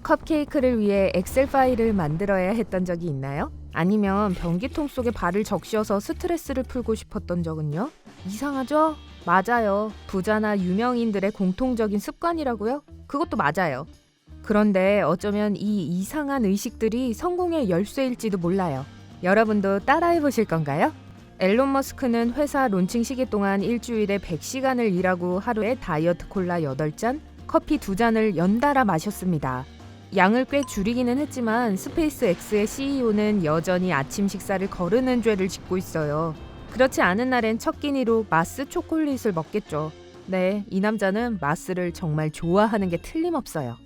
컵케이크를 위해 엑셀 파일을 만들어야 했던 적이 있나요? 아니면 변기통 속에 발을 적셔서 스트레스를 풀고 싶었던 적은요? 이상하죠? 맞아요. 부자나 유명인들의 공통적인 습관이라고요? 그것도 맞아요. 그런데 어쩌면 이 이상한 의식들이 성공의 열쇠일지도 몰라요. 여러분도 따라해 보실 건가요? 앨런 머스크는 회사 론칭 시기 동안 일주일에 100시간을 일하고 하루에 다이어트 콜라 8잔, 커피 2잔을 연달아 마셨습니다. 양을 꽤 줄이기는 했지만 스페이스X의 CEO는 여전히 아침 식사를 거르는 죄를 짓고 있어요. 그렇지 않은 날엔 첫 끼니로 마스 초콜릿을 먹겠죠. 네, 이 남자는 마스를 정말 좋아하는 게 틀림없어요.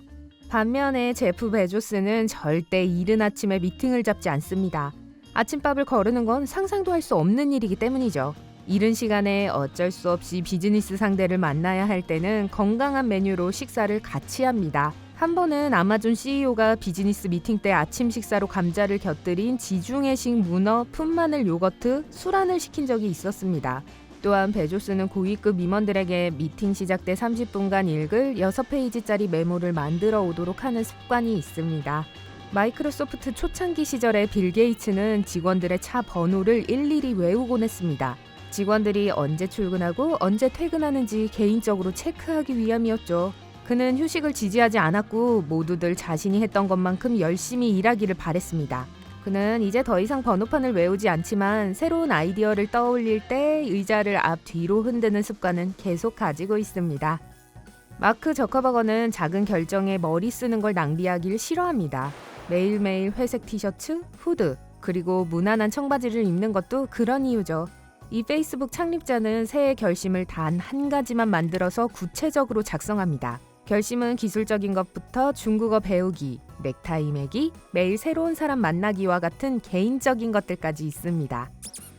반면에 제프 베조스는 절대 이른 아침에 미팅을 잡지 않습니다. 아침밥을 거르는 건 상상도 할 수 없는 일이기 때문이죠. 이른 시간에 어쩔 수 없이 비즈니스 상대를 만나야 할 때는 건강한 메뉴로 식사를 같이 합니다. 한 번은 아마존 CEO가 비즈니스 미팅 때 아침 식사로 감자를 곁들인 지중해식 문어, 풋마늘 요거트, 술안을 시킨 적이 있었습니다. 또한 베조스는 고위급 임원들에게 미팅 시작 때 30분간 읽을 6페이지짜리 메모를 만들어 오도록 하는 습관이 있습니다. 마이크로소프트 초창기 시절에 빌 게이츠는 직원들의 차 번호를 일일이 외우곤 했습니다. 직원들이 언제 출근하고 언제 퇴근하는지 개인적으로 체크하기 위함이었죠. 그는 휴식을 지지하지 않았고 모두들 자신이 했던 것만큼 열심히 일하기를 바랬습니다. 그는 이제 더 이상 번호판을 외우지 않지만 새로운 아이디어를 떠올릴 때 의자를 앞뒤로 흔드는 습관은 계속 가지고 있습니다. 마크 저커버거는 작은 결정에 머리 쓰는 걸 낭비하길 싫어합니다. 매일매일 회색 티셔츠, 후드, 그리고 무난한 청바지를 입는 것도 그런 이유죠. 이 페이스북 창립자는 새해 결심을 단 한 가지만 만들어서 구체적으로 작성합니다. 결심은 기술적인 것부터 중국어 배우기, 넥타이 매기, 매일 새로운 사람 만나기와 같은 개인적인 것들까지 있습니다.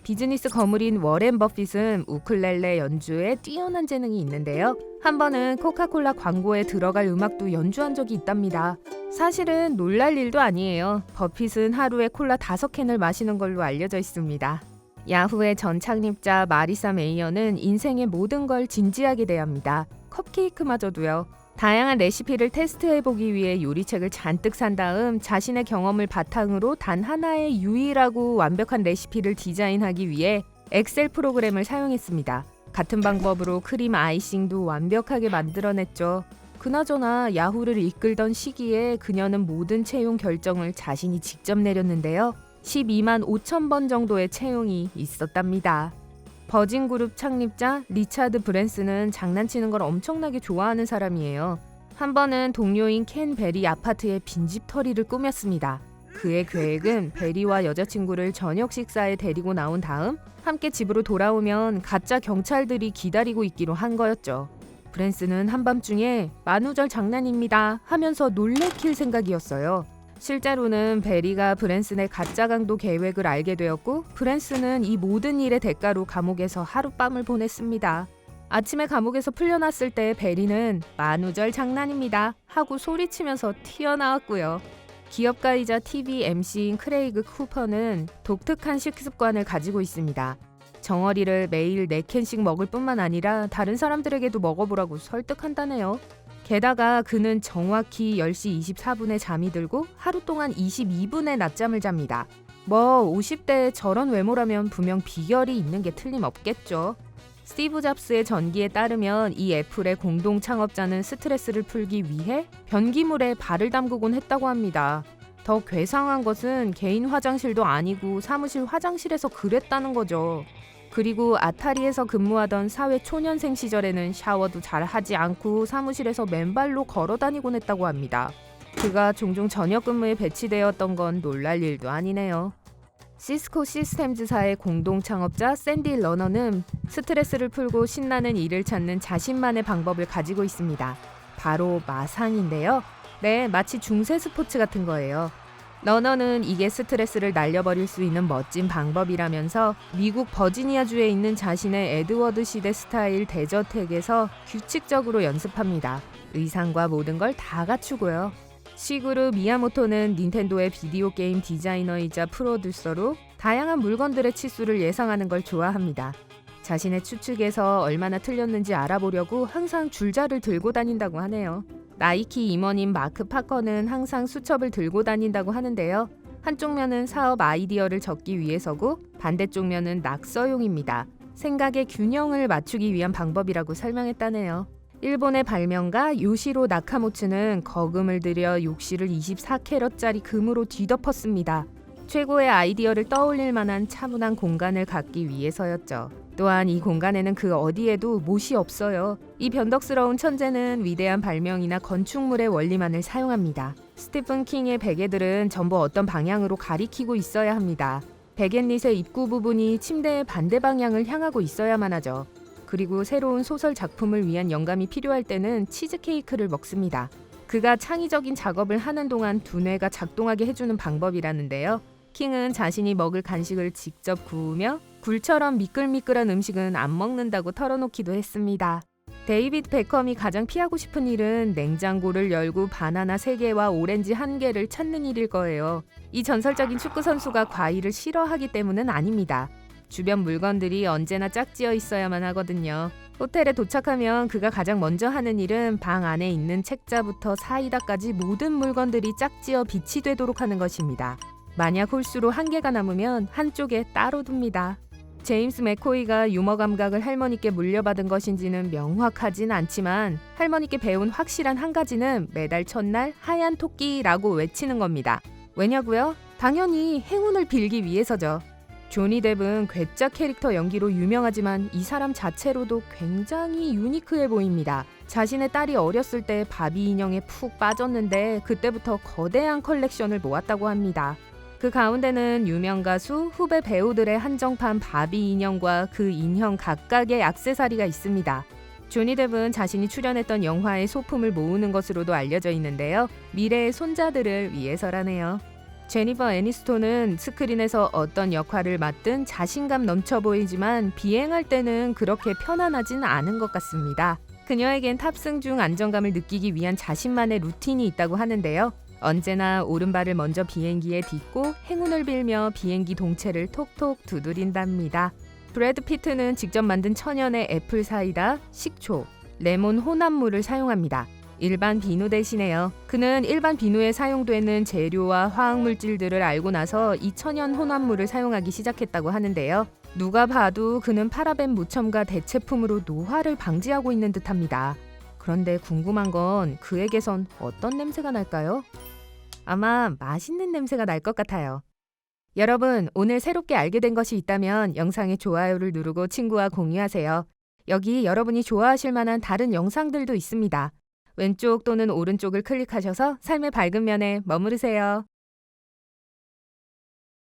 비즈니스 거물인 워렌 버핏은 우쿨렐레 연주에 뛰어난 재능이 있는데요. 한 번은 코카콜라 광고에 들어갈 음악도 연주한 적이 있답니다. 사실은 놀랄 일도 아니에요. 버핏은 하루에 콜라 5캔을 마시는 걸로 알려져 있습니다. 야후의 전 창립자 마리사 메이어는 인생의 모든 걸 진지하게 대합니다. 컵케이크마저도요. 다양한 레시피를 테스트해보기 위해 요리책을 잔뜩 산 다음 자신의 경험을 바탕으로 단 하나의 유일하고 완벽한 레시피를 디자인하기 위해 엑셀 프로그램을 사용했습니다. 같은 방법으로 크림 아이싱도 완벽하게 만들어냈죠. 그나저나 야후를 이끌던 시기에 그녀는 모든 채용 결정을 자신이 직접 내렸는데요. 12만 5천 번 정도의 채용이 있었답니다. 버진그룹 창립자 리차드 브랜슨은 장난치는 걸 엄청나게 좋아하는 사람이에요. 한 번은 동료인 켄 베리 아파트에 빈집털이를 꾸몄습니다. 그의 계획은 베리와 여자친구를 저녁 식사에 데리고 나온 다음 함께 집으로 돌아오면 가짜 경찰들이 기다리고 있기로 한 거였죠. 브랜슨은 한밤중에 만우절 장난입니다 하면서 놀래킬 생각이었어요. 실제로는 베리가 브랜슨의 가짜 강도 계획을 알게 되었고 브랜슨은 이 모든 일의 대가로 감옥에서 하룻밤을 보냈습니다. 아침에 감옥에서 풀려났을 때 베리는 만우절 장난입니다 하고 소리치면서 튀어나왔고요. 기업가이자 TV MC인 크레이그 쿠퍼는 독특한 식습관을 가지고 있습니다. 정어리를 매일 4캔씩 먹을 뿐만 아니라 다른 사람들에게도 먹어보라고 설득한다네요. 게다가 그는 정확히 10시 24분에 잠이 들고 하루 동안 22분의 낮잠을 잡니다. 50대에 저런 외모라면 분명 비결이 있는 게 틀림없겠죠. 스티브 잡스의 전기에 따르면 이 애플의 공동 창업자는 스트레스를 풀기 위해 변기물에 발을 담그곤 했다고 합니다. 더 괴상한 것은 개인 화장실도 아니고 사무실 화장실에서 그랬다는 거죠. 그리고 아타리에서 근무하던 사회 초년생 시절에는 샤워도 잘 하지 않고 사무실에서 맨발로 걸어 다니곤 했다고 합니다. 그가 종종 저녁 근무에 배치되었던 건 놀랄 일도 아니네요. 시스코 시스템즈사의 공동 창업자 샌디 러너는 스트레스를 풀고 신나는 일을 찾는 자신만의 방법을 가지고 있습니다. 바로 마상인데요. 네, 마치 중세 스포츠 같은 거예요. 러너는 이게 스트레스를 날려버릴 수 있는 멋진 방법이라면서 미국 버지니아주에 있는 자신의 에드워드 시대 스타일 대저택에서 규칙적으로 연습합니다. 의상과 모든 걸 다 갖추고요. 시그루 미야모토는 닌텐도의 비디오 게임 디자이너이자 프로듀서로 다양한 물건들의 치수를 예상하는 걸 좋아합니다. 자신의 추측에서 얼마나 틀렸는지 알아보려고 항상 줄자를 들고 다닌다고 하네요. 나이키 임원인 마크 파커는 항상 수첩을 들고 다닌다고 하는데요. 한쪽 면은 사업 아이디어를 적기 위해서고 반대쪽 면은 낙서용입니다. 생각의 균형을 맞추기 위한 방법이라고 설명했다네요. 일본의 발명가 요시로 나카모츠는 거금을 들여 욕실을 24캐럿짜리 금으로 뒤덮었습니다. 최고의 아이디어를 떠올릴 만한 차분한 공간을 갖기 위해서였죠. 또한 이 공간에는 그 어디에도 못이 없어요. 이 변덕스러운 천재는 위대한 발명이나 건축물의 원리만을 사용합니다. 스티븐 킹의 베개들은 전부 어떤 방향으로 가리키고 있어야 합니다. 베갯닛의 입구 부분이 침대의 반대 방향을 향하고 있어야만 하죠. 그리고 새로운 소설 작품을 위한 영감이 필요할 때는 치즈케이크를 먹습니다. 그가 창의적인 작업을 하는 동안 두뇌가 작동하게 해주는 방법이라는데요. 킹은 자신이 먹을 간식을 직접 구우며 굴처럼 미끌미끌한 음식은 안 먹는다고 털어놓기도 했습니다. 데이비드 베컴이 가장 피하고 싶은 일은 냉장고를 열고 바나나 3개와 오렌지 1개를 찾는 일일 거예요. 이 전설적인 축구 선수가 과일을 싫어하기 때문은 아닙니다. 주변 물건들이 언제나 짝지어 있어야만 하거든요. 호텔에 도착하면 그가 가장 먼저 하는 일은 방 안에 있는 책자부터 사이다까지 모든 물건들이 짝지어 빛이 되도록 하는 것입니다. 만약 홀수로 1개가 남으면 한쪽에 따로 둡니다. 제임스 맥코이가 유머 감각을 할머니께 물려받은 것인지는 명확하진 않지만 할머니께 배운 확실한 한 가지는 매달 첫날 하얀 토끼라고 외치는 겁니다. 왜냐고요? 당연히 행운을 빌기 위해서죠. 조니 뎁은 괴짜 캐릭터 연기로 유명하지만 이 사람 자체로도 굉장히 유니크해 보입니다. 자신의 딸이 어렸을 때 바비 인형에 푹 빠졌는데 그때부터 거대한 컬렉션을 모았다고 합니다. 그 가운데는 유명 가수, 후배 배우들의 한정판 바비 인형과 그 인형 각각의 액세서리가 있습니다. 조니 뎁은 자신이 출연했던 영화의 소품을 모으는 것으로도 알려져 있는데요. 미래의 손자들을 위해서라네요. 제니퍼 애니스톤은 스크린에서 어떤 역할을 맡든 자신감 넘쳐 보이지만 비행할 때는 그렇게 편안하진 않은 것 같습니다. 그녀에겐 탑승 중 안정감을 느끼기 위한 자신만의 루틴이 있다고 하는데요. 언제나 오른발을 먼저 비행기에 딛고 행운을 빌며 비행기 동체를 톡톡 두드린답니다. 브래드 피트는 직접 만든 천연의 애플 사이다, 식초, 레몬 혼합물을 사용합니다. 일반 비누 대신에요. 그는 일반 비누에 사용되는 재료와 화학물질들을 알고 나서 이 천연 혼합물을 사용하기 시작했다고 하는데요. 누가 봐도 그는 파라벤 무첨가 대체품으로 노화를 방지하고 있는 듯합니다. 그런데 궁금한 건 그에게선 어떤 냄새가 날까요? 아마 맛있는 냄새가 날 것 같아요. 여러분, 오늘 새롭게 알게 된 것이 있다면 영상에 좋아요를 누르고 친구와 공유하세요. 여기 여러분이 좋아하실 만한 다른 영상들도 있습니다. 왼쪽 또는 오른쪽을 클릭하셔서 삶의 밝은 면에 머무르세요.